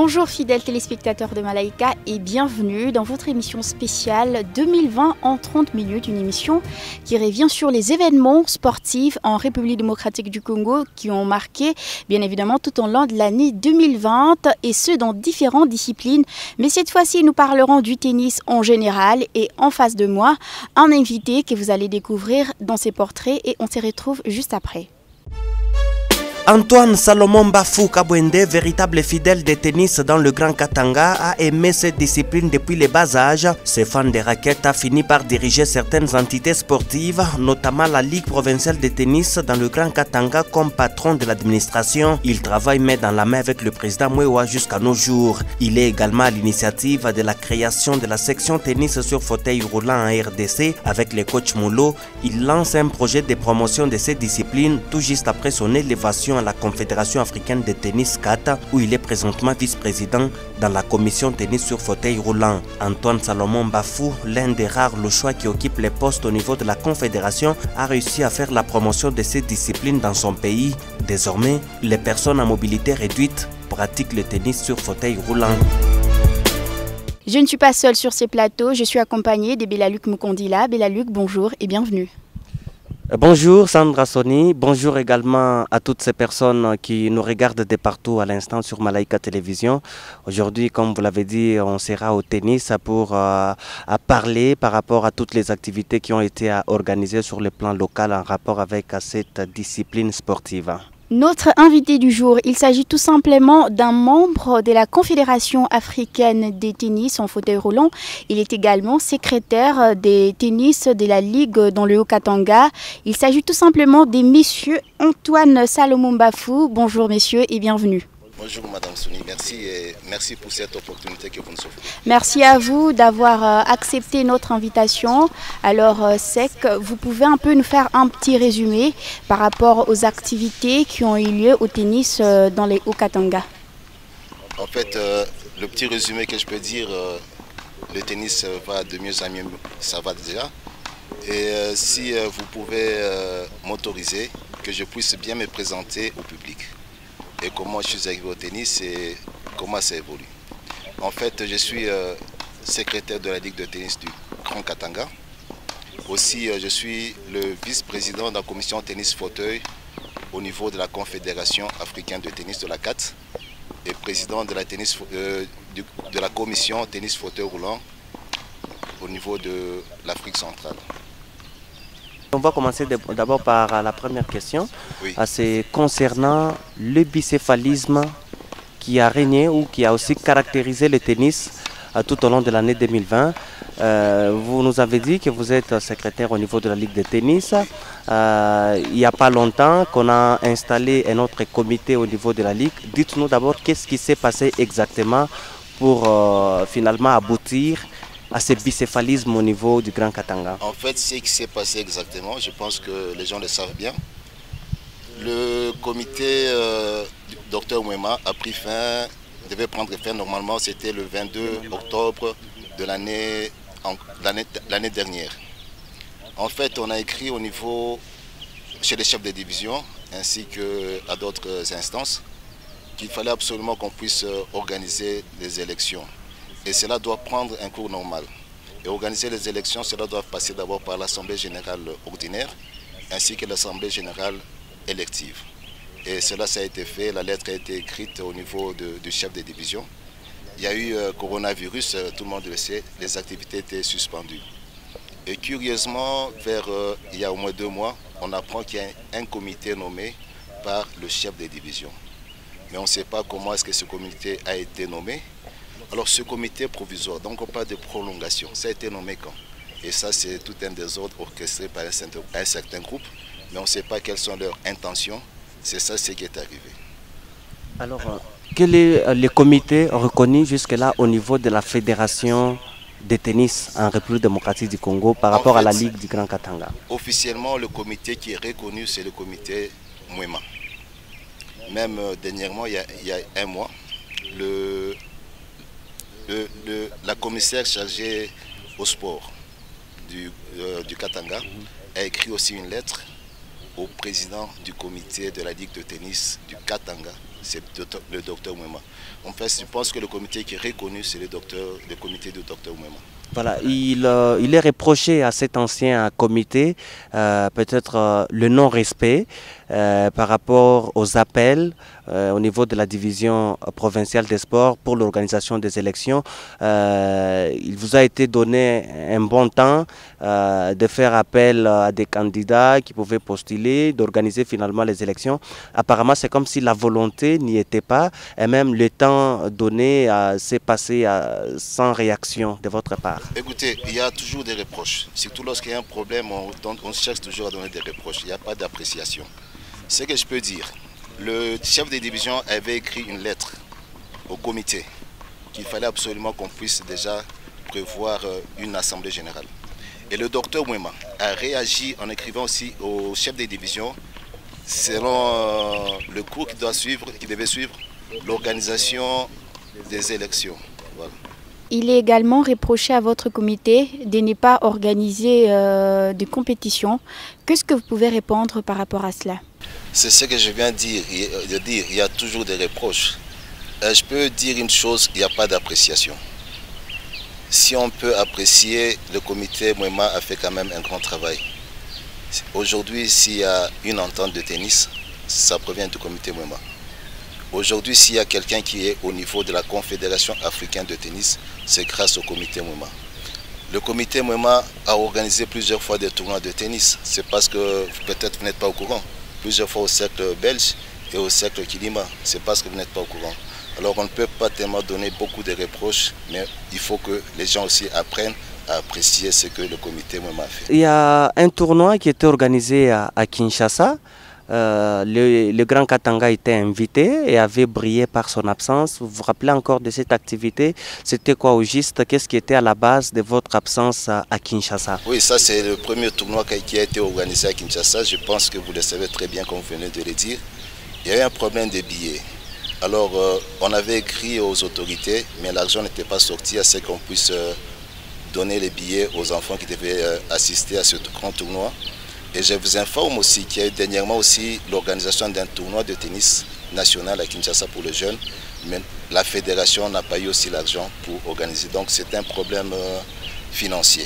Bonjour fidèles téléspectateurs de Malaika et bienvenue dans votre émission spéciale 2020 en 30 minutes, une émission qui revient sur les événements sportifs en République démocratique du Congo qui ont marqué bien évidemment tout au long de l'année 2020 et ce dans différentes disciplines. Mais cette fois-ci nous parlerons du tennis en général et en face de moi un invité que vous allez découvrir dans ses portraits et on se retrouve juste après. Antoine Salomon Bafou Kabwende, véritable fidèle de tennis dans le Grand Katanga, a aimé cette discipline depuis le bas âge. Ce fan de raquettes a fini par diriger certaines entités sportives, notamment la Ligue provinciale de tennis dans le Grand Katanga comme patron de l'administration. Il travaille main dans la main avec le président Mwewa jusqu'à nos jours. Il est également à l'initiative de la création de la section tennis sur fauteuil roulant en RDC avec le coach Moulo. Il lance un projet de promotion de cette discipline tout juste après son élévation à la Confédération africaine de tennis CAT, où il est présentement vice-président dans la commission tennis sur fauteuil roulant. Antoine Salomon Bafou, l'un des rares choix qui occupe les postes au niveau de la Confédération, a réussi à faire la promotion de cette discipline dans son pays. Désormais, les personnes à mobilité réduite pratiquent le tennis sur fauteuil roulant. Je ne suis pas seule sur ces plateaux, je suis accompagnée de Belaluc Mukondila. Belaluc, bonjour et bienvenue. Bonjour Sandra Soni, bonjour également à toutes ces personnes qui nous regardent de partout à l'instant sur Malaika Télévision. Aujourd'hui, comme vous l'avez dit, on sera au tennis pour parler par rapport à toutes les activités qui ont été organisées sur le plan local en rapport avec cette discipline sportive. Notre invité du jour, il s'agit tout simplement d'un membre de la Confédération africaine des tennis en fauteuil roulant. Il est également secrétaire des tennis de la Ligue dans le Haut-Katanga. Il s'agit tout simplement des messieurs Antoine Salomon Bafou. Bonjour messieurs et bienvenue. Bonjour Madame Souni, merci pour cette opportunité que vous nous offrez. Merci à vous d'avoir accepté notre invitation. Alors Sec, vous pouvez un peu nous faire un petit résumé par rapport aux activités qui ont eu lieu au tennis dans les Haut-Katanga. En fait, le petit résumé que je peux dire, le tennis va de mieux en mieux, ça va déjà. Et si vous pouvez m'autoriser, que je puisse bien me présenter au public. Et comment je suis arrivé au tennis et comment ça évolue. En fait, je suis secrétaire de la Ligue de tennis du Grand Katanga. Aussi, je suis le vice-président de la commission tennis fauteuil au niveau de la Confédération africaine de tennis de la CAT et président de la commission tennis fauteuil roulant au niveau de l'Afrique centrale. On va commencer d'abord par la première question. Oui. C'est concernant le bicéphalisme qui a régné ou qui a aussi caractérisé le tennis tout au long de l'année 2020. Vous nous avez dit que vous êtes secrétaire au niveau de la Ligue de tennis. Il n'y a pas longtemps qu'on a installé un autre comité au niveau de la Ligue. Dites-nous d'abord qu'est-ce qui s'est passé exactement pour finalement aboutir à ce bicéphalisme au niveau du Grand Katanga. En fait, ce qui s'est passé exactement, je pense que les gens le savent bien. Le comité du Dr Mwewa a pris fin, devait prendre fin normalement, c'était le 22 octobre de l'année dernière. En fait, on a écrit au niveau, chez les chefs de division, ainsi qu'à d'autres instances, qu'il fallait absolument qu'on puisse organiser des élections. Et cela doit prendre un cours normal. Et organiser les élections, cela doit passer d'abord par l'Assemblée générale ordinaire, ainsi que l'Assemblée générale élective. Et cela, ça a été fait, la lettre a été écrite au niveau du chef de division. Il y a eu coronavirus, tout le monde le sait, les activités étaient suspendues. Et curieusement, il y a au moins 2 mois, on apprend qu'il y a un comité nommé par le chef de division. Mais on ne sait pas comment est-ce que ce comité a été nommé. Alors ce comité provisoire, donc on parle de prolongation, ça a été nommé quand? Et ça c'est tout un désordre orchestré par un certain groupe, mais on ne sait pas quelles sont leurs intentions, c'est ça ce qui est arrivé. Alors, quel est le comité reconnu jusque-là au niveau de la Fédération de tennis en République démocratique du Congo par rapport à la Ligue du Grand Katanga? Officiellement, le comité qui est reconnu, c'est le comité Mwewa. Même dernièrement, il y a 1 mois, la commissaire chargée au sport du Katanga a écrit aussi une lettre au président du comité de la Ligue de tennis du Katanga, c'est le docteur Mwema. En fait, je pense que le comité qui est reconnu, c'est le comité du docteur Mwema. Voilà, il est reproché à cet ancien comité peut-être le non-respect par rapport aux appels au niveau de la division provinciale des sports pour l'organisation des élections. Il vous a été donné un bon temps de faire appel à des candidats qui pouvaient postuler, d'organiser finalement les élections. Apparemment, c'est comme si la volonté n'y était pas et même le temps donné s'est passé sans réaction de votre part. Écoutez, il y a toujours des reproches. Surtout lorsqu'il y a un problème, on cherche toujours à donner des reproches. Il n'y a pas d'appréciation. Ce que je peux dire, le chef de division avait écrit une lettre au comité qu'il fallait absolument qu'on puisse déjà prévoir une assemblée générale. Et le docteur Mwema a réagi en écrivant aussi au chef de division selon le cours qu'il devait suivre, l'organisation des élections. Voilà. Il est également reproché à votre comité de ne pas organiser de compétition. Qu'est-ce que vous pouvez répondre par rapport à cela? C'est ce que je viens de dire. Il y a toujours des reproches. Je peux dire une chose, il n'y a pas d'appréciation. Si on peut apprécier, le comité Mwema a fait quand même un grand travail. Aujourd'hui, s'il y a une entente de tennis, ça provient du comité Mwema. Aujourd'hui, s'il y a quelqu'un qui est au niveau de la Confédération africaine de tennis, c'est grâce au comité Mwema. Le comité Mwema a organisé plusieurs fois des tournois de tennis. C'est parce que peut-être vous n'êtes pas au courant. Plusieurs fois au cercle belge et au cercle Kilima. C'est parce que vous n'êtes pas au courant. Alors on ne peut pas tellement donner beaucoup de reproches, mais il faut que les gens aussi apprennent à apprécier ce que le comité Mwema a fait. Il y a un tournoi qui était organisé à Kinshasa. Le Grand Katanga était invité et avait brillé par son absence. Vous vous rappelez encore de cette activité? C'était quoi au juste? Qu'est-ce qui était à la base de votre absence à Kinshasa? Oui, ça c'est le premier tournoi qui a été organisé à Kinshasa. Je pense que vous le savez très bien comme vous venez de le dire. Il y a eu un problème de billets. Alors on avait écrit aux autorités, mais l'argent n'était pas sorti à ce qu'on puisse donner les billets aux enfants qui devaient assister à ce grand tournoi. Et je vous informe aussi qu'il y a eu dernièrement aussi l'organisation d'un tournoi de tennis national à Kinshasa pour les jeunes. Mais la fédération n'a pas eu aussi l'argent pour organiser. Donc c'est un problème financier.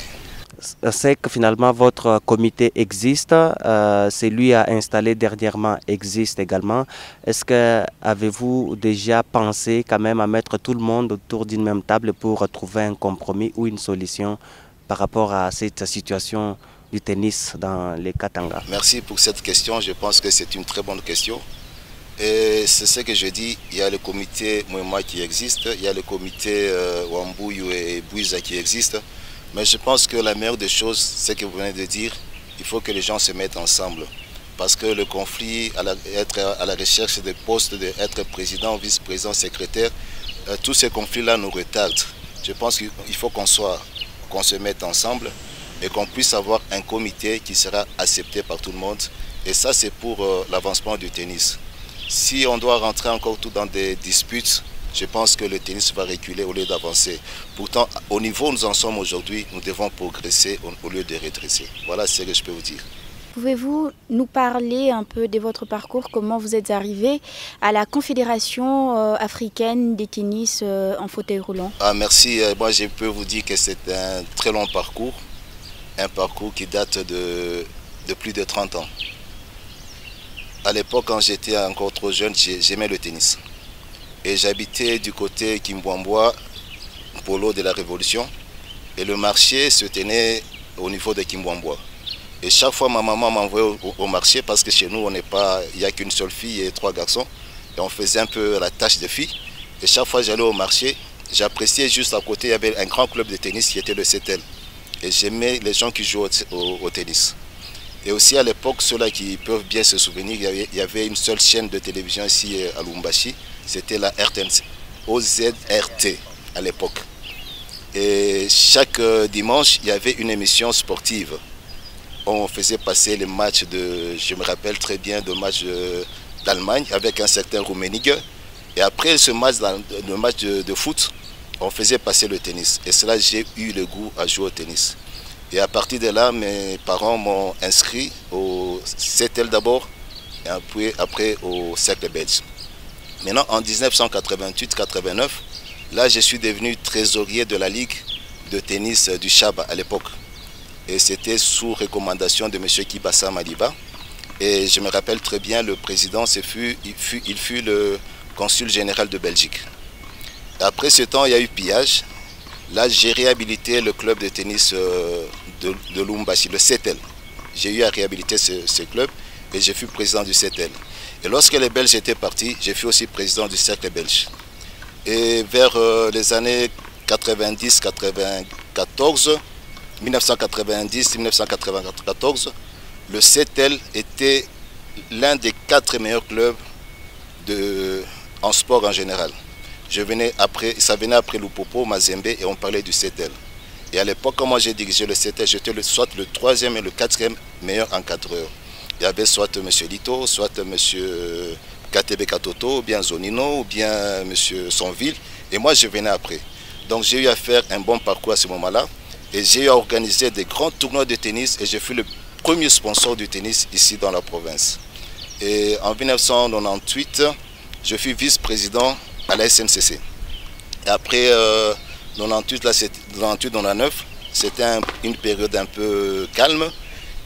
C'est que finalement votre comité existe, celui à installé dernièrement existe également. Est-ce que avez-vous déjà pensé quand même à mettre tout le monde autour d'une même table pour trouver un compromis ou une solution par rapport à cette situation du tennis dans les Katanga? Merci pour cette question, je pense que c'est une très bonne question. Et c'est ce que je dis, il y a le comité Mwema qui existe, il y a le comité Wambouyu et Bouiza qui existe. Mais je pense que la meilleure des choses, c'est ce que vous venez de dire, il faut que les gens se mettent ensemble. Parce que le conflit, être à la recherche des postes, d'être président, vice-président, secrétaire, tous ces conflits-là nous retardent. Je pense qu'il faut qu'on se mette ensemble et qu'on puisse avoir un comité qui sera accepté par tout le monde. Et ça, c'est pour l'avancement du tennis. Si on doit rentrer encore tout dans des disputes, je pense que le tennis va reculer au lieu d'avancer. Pourtant, au niveau où nous en sommes aujourd'hui, nous devons progresser au lieu de rétrécir. Voilà ce que je peux vous dire. Pouvez-vous nous parler un peu de votre parcours, comment vous êtes arrivé à la Confédération africaine des tennis en fauteuil roulant? Merci. Moi, je peux vous dire que c'est un très long parcours. Un parcours qui date de plus de 30 ans. À l'époque, quand j'étais encore trop jeune, j'aimais le tennis. Et j'habitais du côté Kimbwambwa, polo de la Révolution. Et le marché se tenait au niveau de Kimbwambwa. Et chaque fois, ma maman m'envoyait au marché parce que chez nous, il n'y a qu'une seule fille et 3 garçons. Et on faisait un peu la tâche de fille. Et chaque fois, j'allais au marché. J'appréciais juste à côté, il y avait un grand club de tennis qui était le CETEL. Et j'aimais les gens qui jouent au tennis. Et aussi à l'époque, ceux-là qui peuvent bien se souvenir, il y avait une seule chaîne de télévision ici à Lumbashi. C'était la RTNC, OZRT à l'époque. Et chaque dimanche, il y avait une émission sportive. On faisait passer les matchs je me rappelle très bien, de matchs d'Allemagne avec un certain Rummenigge. Et après ce match, le match de foot, on faisait passer le tennis. Et cela, j'ai eu le goût à jouer au tennis. Et à partir de là, mes parents m'ont inscrit au CETEL d'abord, et après au cercle belge. Maintenant, en 1988-89, là, je suis devenu trésorier de la Ligue de tennis du Chab à l'époque. Et c'était sous recommandation de M. Kibassa Madiba. Et je me rappelle très bien, le président, il fut le consul général de Belgique. Après ce temps, il y a eu pillage. Là, j'ai réhabilité le club de tennis de Lumbashi, le CETEL. J'ai eu à réhabiliter ce club et je fus président du CETEL. Et lorsque les Belges étaient partis, je fus aussi président du Cercle belge. Et vers les années 90-94, 1990-1994, le CETEL était l'un des 4 meilleurs clubs en sport en général. Ça venait après Lupopo, Mazembe et on parlait du CETEL. Et à l'époque, quand moi j'ai dirigé le CETEL, j'étais soit le 3e et le 4e meilleur encadreur. Il y avait soit M. Lito, soit M. Katebe Katoto, ou bien Zonino, ou bien M. Sonville. Et moi, je venais après. Donc j'ai eu à faire un bon parcours à ce moment-là. Et j'ai eu à organiser des grands tournois de tennis. Et je fus le premier sponsor du tennis ici dans la province. Et en 1998, je fus vice-président à la SNCC. Et après 98-99, c'était une période un peu calme.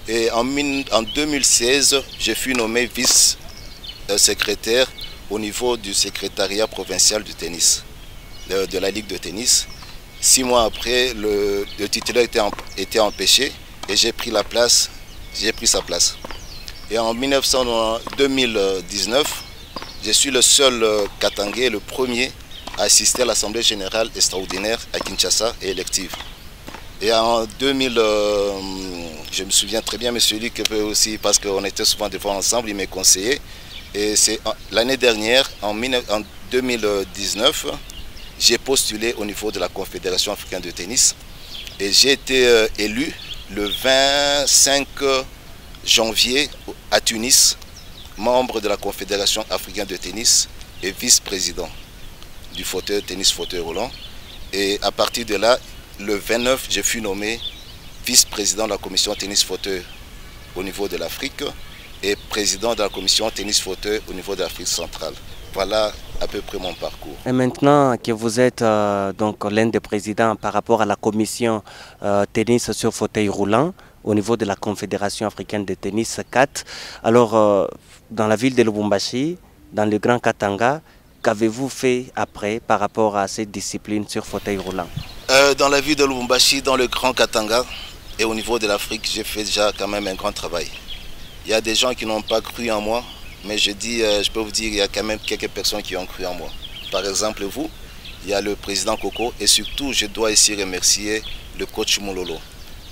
Et en 2016, je fus nommé vice-secrétaire au niveau du secrétariat provincial du tennis, de la Ligue de tennis. 6 mois après, le titulaire était empêché et j'ai pris sa place. Et en 2019, je suis le seul Katangais, le premier à assister à l'Assemblée générale extraordinaire à Kinshasa et élective. Et en 2000, je me souviens très bien, M. Luc aussi, parce qu'on était souvent devant ensemble, il m'a conseillé. Et c'est l'année dernière, en 2019, j'ai postulé au niveau de la Confédération africaine de tennis. Et j'ai été élu le 25 janvier à Tunis, membre de la Confédération africaine de tennis et vice-président du tennis fauteuil roulant. Et à partir de là, le 29, je fus nommé vice-président de la commission tennis fauteuil au niveau de l'Afrique et président de la commission tennis fauteuil au niveau de l'Afrique centrale. Voilà à peu près mon parcours. Et maintenant que vous êtes donc l'un des présidents par rapport à la commission tennis sur fauteuil roulant au niveau de la Confédération africaine de tennis CAT, alors dans la ville de Lubumbashi, dans le Grand Katanga, qu'avez-vous fait après par rapport à cette discipline sur fauteuil roulant? Dans la ville de Lubumbashi, dans le Grand Katanga et au niveau de l'Afrique, j'ai fait déjà quand même un grand travail. Il y a des gens qui n'ont pas cru en moi, mais je peux vous dire qu'il y a quand même quelques personnes qui ont cru en moi. Par exemple, vous, il y a le président Coco et surtout, je dois ici remercier le coach Mololo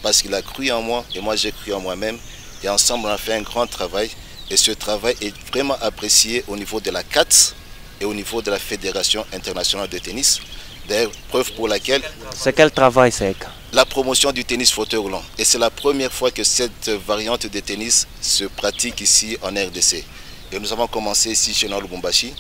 parce qu'il a cru en moi et moi j'ai cru en moi-même et ensemble on a fait un grand travail et ce travail est vraiment apprécié au niveau de la CAT et au niveau de la Fédération internationale de tennis. D'ailleurs, preuve pour laquelle... C'est quel travail, c'est? La promotion du tennis fauteuil roulant. Et c'est la première fois que cette variante de tennis se pratique ici en RDC. Et nous avons commencé ici chez nous à Lubumbashi.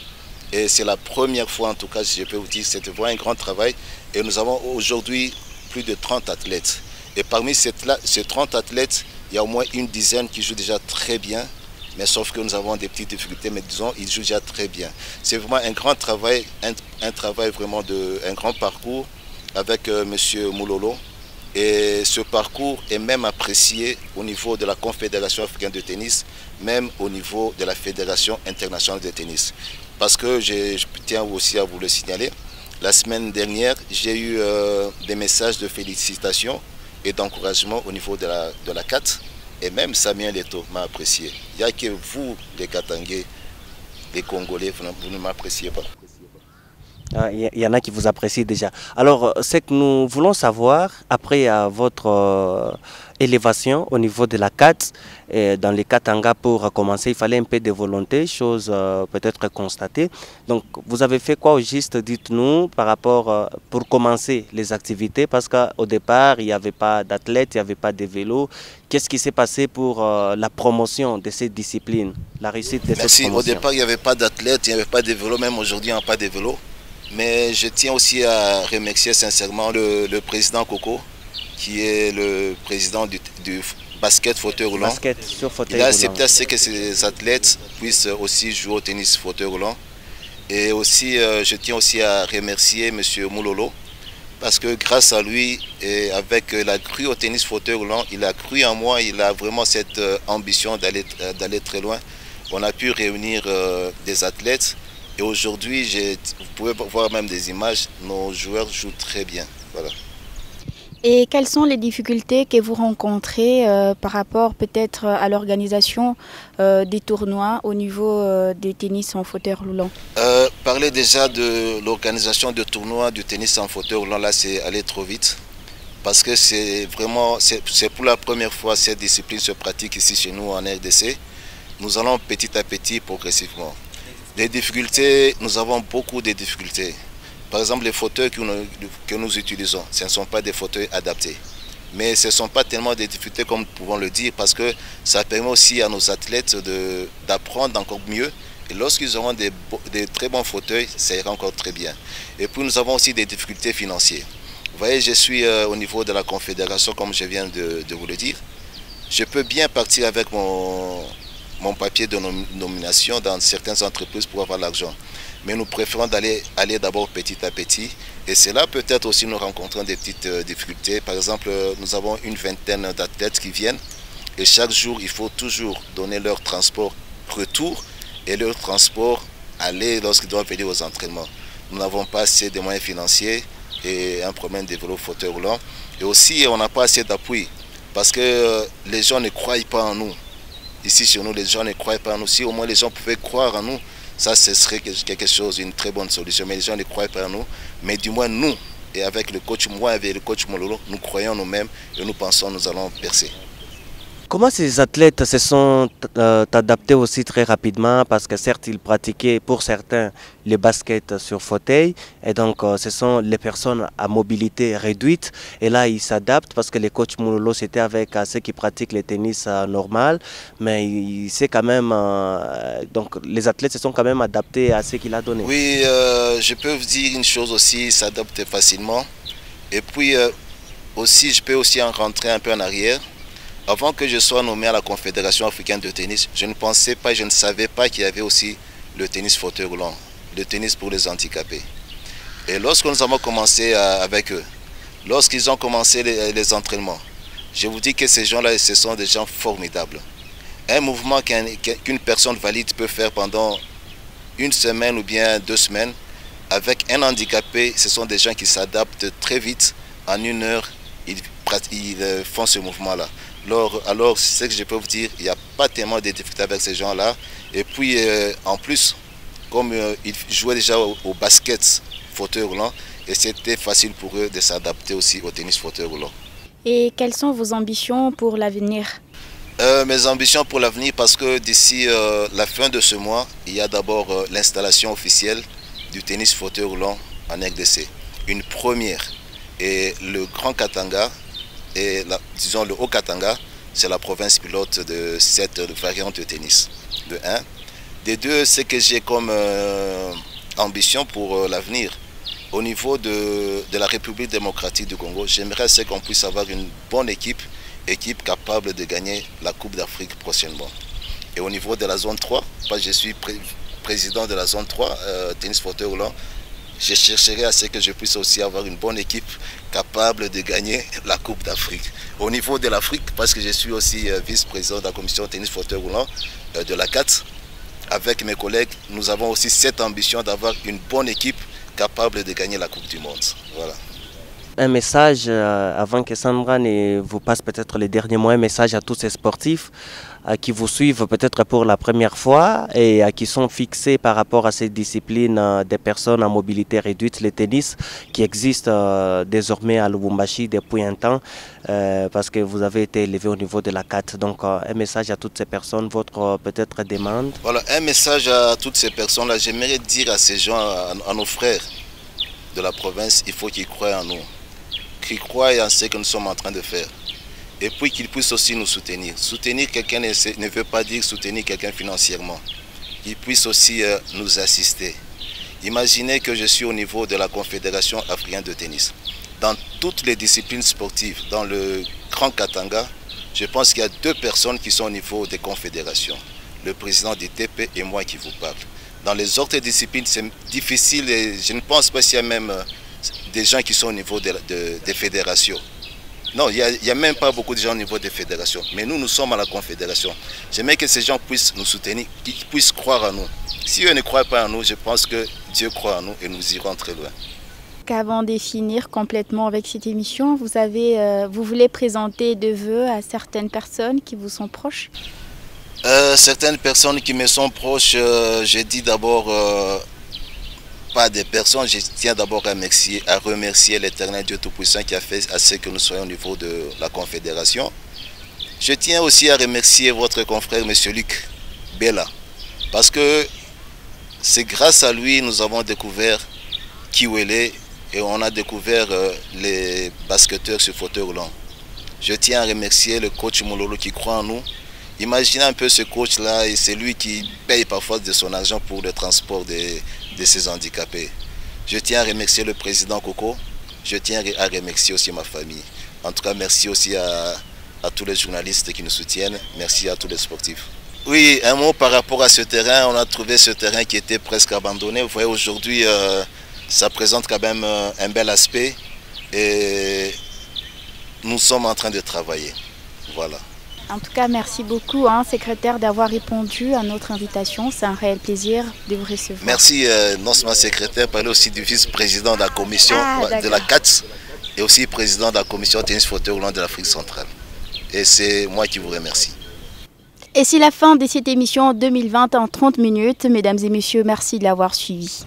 Et c'est la première fois, en tout cas, je peux vous dire, c'était vraiment un grand travail. Et nous avons aujourd'hui plus de 30 athlètes. Et parmi ces 30 athlètes, il y a au moins une dizaine qui jouent déjà très bien. Mais sauf que nous avons des petites difficultés, mais disons, ils jouent déjà très bien. C'est vraiment un grand travail, un travail vraiment un grand parcours avec M. Moulolo. Et ce parcours est même apprécié au niveau de la Confédération africaine de tennis, même au niveau de la Fédération internationale de tennis. Parce que je tiens aussi à vous le signaler, la semaine dernière, j'ai eu des messages de félicitations et d'encouragement au niveau de la CAT. Et même Samuel Eto'o m'a apprécié. Il n'y a que vous, les Katangais, les Congolais, vous ne m'appréciez pas. Il y en a qui vous apprécient déjà. Alors, ce que nous voulons savoir, après votre élévation au niveau de la CAT, dans les Katanga, pour commencer, il fallait un peu de volonté, chose peut-être constatée. Donc, vous avez fait quoi au juste, dites-nous, par rapport, pour commencer les activités, parce qu'au départ, il n'y avait pas d'athlètes, il n'y avait pas de vélos. Qu'est-ce qui s'est passé pour la promotion de cette discipline, la réussite de cette promotion? Au départ, il n'y avait pas d'athlètes, il n'y avait pas de vélos, même aujourd'hui, il n'y a pas de vélos. Mais je tiens aussi à remercier sincèrement le président Coco, qui est le président du basket fauteuil roulant. Basket sur fauteuil roulant. Il a accepté à ce que ses athlètes puissent aussi jouer au tennis fauteuil roulant. Et aussi, je tiens aussi à remercier M. Moulolo, parce que grâce à lui, et avec la cru au tennis fauteuil roulant, il a cru en moi, il a vraiment cette ambition d'aller très loin. On a pu réunir des athlètes et aujourd'hui, vous pouvez voir même des images, nos joueurs jouent très bien. Voilà. Et quelles sont les difficultés que vous rencontrez par rapport peut-être à l'organisation des tournois au niveau du tennis en fauteuil roulant? Parler déjà de l'organisation de tournois du tennis en fauteuil roulant, là c'est aller trop vite. Parce que c'est vraiment, c'est pour la première fois cette discipline se pratique ici chez nous en RDC. Nous allons petit à petit, progressivement. Les difficultés, nous avons beaucoup de difficultés. Par exemple, les fauteuils que nous utilisons, ce ne sont pas des fauteuils adaptés. Mais ce ne sont pas tellement des difficultés comme nous pouvons le dire parce que ça permet aussi à nos athlètes d'apprendre encore mieux. Et lorsqu'ils auront des très bons fauteuils, ça ira encore très bien. Et puis nous avons aussi des difficultés financières. Vous voyez, je suis au niveau de la confédération, comme je viens de vous le dire. Je peux bien partir avec mon papier de nomination dans certaines entreprises pour avoir l'argent. Mais nous préférons aller d'abord petit à petit. Et c'est là peut-être aussi nous rencontrons des petites difficultés. Par exemple, nous avons une vingtaine d'athlètes qui viennent. Et chaque jour, il faut toujours donner leur transport retour et leur transport aller lorsqu'ils doivent venir aux entraînements. Nous n'avons pas assez de moyens financiers et un problème de vélo fauteuil roulant. Et aussi, on n'a pas assez d'appui parce que les gens ne croient pas en nous. Ici, chez nous, les gens ne croient pas en nous. Si au moins les gens pouvaient croire en nous, ça, ce serait quelque chose, une très bonne solution. Mais les gens ne croient pas en nous. Mais du moins, nous, et avec le coach, moi, avec le coach Mololo, nous croyons nous-mêmes et nous pensons que nous allons percer. Comment ces athlètes se sont adaptés aussi très rapidement parce que certes ils pratiquaient pour certains les baskets sur fauteuil et donc ce sont les personnes à mobilité réduite et là ils s'adaptent parce que les coachs Moulolo c'était avec ceux qui pratiquent le tennis normal mais c'est quand même donc les athlètes se sont quand même adaptés à ce qu'il a donné. Oui, je peux vous dire une chose aussi, ils s'adaptent facilement et puis aussi je peux aussi en rentrer un peu en arrière. Avant que je sois nommé à la Confédération africaine de tennis, je ne pensais pas, je ne savais pas qu'il y avait aussi le tennis fauteuil roulant, le tennis pour les handicapés. Et lorsque nous avons commencé avec eux, lorsqu'ils ont commencé les entraînements, je vous dis que ces gens-là, ce sont des gens formidables. Un mouvement qu'une personne valide peut faire pendant une semaine ou bien 2 semaines, avec un handicapé, ce sont des gens qui s'adaptent très vite. En 1 heure, ils font ce mouvement-là. Alors, ce que je peux vous dire, il n'y a pas tellement de difficultés avec ces gens-là. Et puis, en plus, comme ils jouaient déjà au basket fauteuil roulant, et c'était facile pour eux de s'adapter aussi au tennis fauteuil roulant. Et quelles sont vos ambitions pour l'avenir? Mes ambitions pour l'avenir, parce que d'ici la fin de ce mois, il y a d'abord l'installation officielle du tennis fauteuil roulant en RDC. Une première. Et le Grand Katanga, et disons le Haut-Katanga, c'est la province pilote de cette variante de tennis, de 1. De 2, ce que j'ai comme ambition pour l'avenir, au niveau de la République démocratique du Congo, j'aimerais qu'on puisse avoir une bonne équipe capable de gagner la Coupe d'Afrique prochainement. Et au niveau de la zone 3, je suis président de la zone 3, tennis fauteuil roulant, je chercherai à ce que je puisse aussi avoir une bonne équipe capable de gagner la Coupe d'Afrique. Au niveau de l'Afrique, parce que je suis aussi vice-président de la commission tennis fauteuil roulant de la CAT, avec mes collègues, nous avons aussi cette ambition d'avoir une bonne équipe capable de gagner la Coupe du Monde. Voilà. Un message, avant que Sandra ne vous passe peut-être les derniers mots, un message à tous ces sportifs qui vous suivent peut-être pour la première fois et qui sont fixés par rapport à cette discipline des personnes à mobilité réduite, le tennis, qui existe désormais à Lubumbashi depuis un temps, parce que vous avez été élevé au niveau de la CAT. Donc un message à toutes ces personnes, votre peut-être demande. Voilà, un message à toutes ces personnes-là. J'aimerais dire à ces gens, à nos frères de la province, il faut qu'ils croient en nous. Qu'ils croient en ce que nous sommes en train de faire. Et puis qu'ils puissent aussi nous soutenir. Soutenir quelqu'un ne veut pas dire soutenir quelqu'un financièrement. Qu'ils puissent aussi nous assister. Imaginez que je suis au niveau de la Confédération africaine de tennis. Dans toutes les disciplines sportives, dans le Grand Katanga, je pense qu'il y a 2 personnes qui sont au niveau des confédérations. Le président du TP et moi qui vous parle. Dans les autres disciplines, c'est difficile et je ne pense pas s'il y a même des gens qui sont au niveau des fédérations. Non, il n'y a même pas beaucoup de gens au niveau des fédérations. Mais nous sommes à la confédération. J'aimerais que ces gens puissent nous soutenir, qu'ils puissent croire en nous. Si eux ne croient pas en nous, je pense que Dieu croit en nous et nous irons très loin. Avant de finir complètement avec cette émission, vous voulez présenter des vœux à certaines personnes qui vous sont proches? Certaines personnes qui me sont proches, je dis d'abord, pas des personnes, je tiens d'abord à remercier l'Éternel Dieu Tout-Puissant qui a fait à ce que nous soyons au niveau de la Confédération. Je tiens aussi à remercier votre confrère, M. Luc Bella, parce que c'est grâce à lui que nous avons découvert Kiwele et on a découvert les basketteurs sur fauteuil roulant. Je tiens à remercier le coach Mololo qui croit en nous. Imaginez un peu ce coach-là, et c'est lui qui paye parfois de son argent pour le transport de ces handicapés. Je tiens à remercier le président Coco, je tiens à remercier aussi ma famille. En tout cas, merci aussi à tous les journalistes qui nous soutiennent, merci à tous les sportifs. Oui, un mot par rapport à ce terrain, on a trouvé ce terrain qui était presque abandonné. Vous voyez, aujourd'hui, ça présente quand même un bel aspect et nous sommes en train de travailler. Voilà. En tout cas, merci beaucoup, secrétaire, d'avoir répondu à notre invitation. C'est un réel plaisir de vous recevoir. Merci, non seulement secrétaire, parler aussi du vice-président de la commission de la CATS et aussi président de la commission tennis fauteuil roulant de l'Afrique centrale. Et c'est moi qui vous remercie. Et c'est la fin de cette émission 2020 en 30 minutes. Mesdames et messieurs, merci de l'avoir suivi.